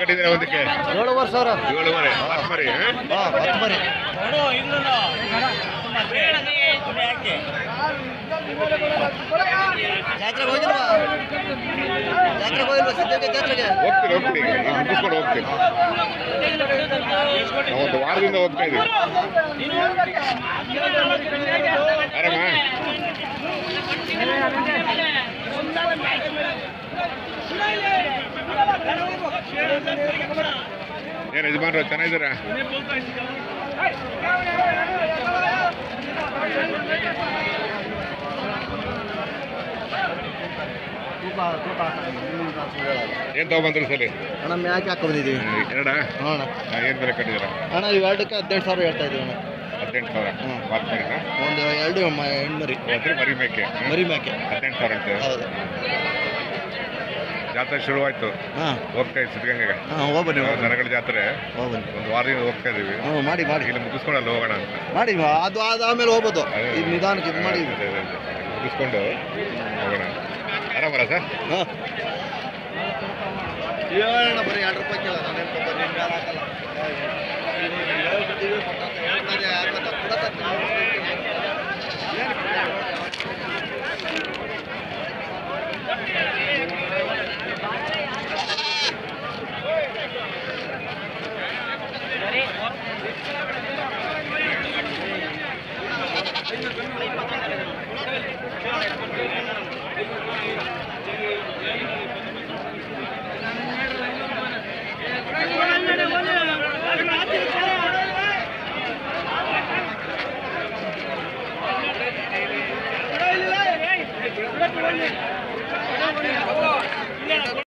ಕಟ್ಟಿದ್ರೆ ಒಂದಕ್ಕೆ 7,500. 7 ಮರಿ ಹತ್ತು ಮರಿ. ಜಾತ್ರೆಗೆ ಹೋಗಿಲ್ವಾ? ಸದ್ಯಕ್ಕೆ ಜಾತ್ರೆಗೆ ಹೋಗ್ತೀನಿ ಮುಗಿಸ್ಕೊಂಡು ಹೋಗ್ತೀನಿ. ನಾವು ಒಂದು ವಾರದಿಂದ ಹೋಗ್ತಾ ಇದ್ದೀವಿ. ಆರಾಮ ಏನು ಯಜಮಾನ್ರು ಚೆನ್ನಾಗಿದ್ದೀರಾ? ಏನು ತಗೊಂಡ್ಬಂದ್ರಿ ಸಲ? ಅಣ್ಣ ಮ್ಯಾಕೆ ಹಾಕಿ ಬಂದಿದ್ದೀವಿ. ಎರಡ ಅಣ್ಣ ಏನು ಬೆಲೆ ಕಟ್ಟಿದ್ದೀರಾ? ಅಣ್ಣ ಇವೆರಡಕ್ಕೆ 18,000 ಹೇಳ್ತಾ ಇದ್ದೀವಿ ಅಣ್ಣ. 18,000 ಮಾರ್ಮರಿನಾ? ಒಂದು 2 ಹೆಣ್ಮರಿ ಮರಿ ಮೇಕೆ. 18,000 ಅಂತ. ಹೌದು. ಜಾತ್ರೆ ಶುರುವಾಯ್ತು. ಹೋಗ್ತಾ ಇದ್ದೀವಿ ಸಿದ್ಧಗಂಗೆಗೆ. ಹೋಗ್ಬನ್ನಿ ದನಗಳ ಜಾತ್ರೆ ಹೋಗ್ಬನ್ನಿ. ಒಂದು ವಾರದಿಂದ ಹೋಗ್ತಾ ಇದೀವಿ. ಮಾಡಿ ಇಲ್ಲಿ ಮುಗಿಸ್ಕೊಂಡು ಅಲ್ಲಿ ಹೋಗೋಣ ಅಂತ ಮಾಡಿ. ಅದು ಆಮೇಲೆ ಹೋಗ್ಬೋದು. ನಿಧಾನಕ್ಕೆ ಇದು ಮಾಡಿ ಮುಗಿಸ್ಕೊಂಡು ಹೋಗೋಣ. ಆರಾಮಲ್ಲ ಸರ್? ಹೇಳೋಣ ಬರೀ 2 ರೂಪಾಯಿ ಕೇಳ. Gracias.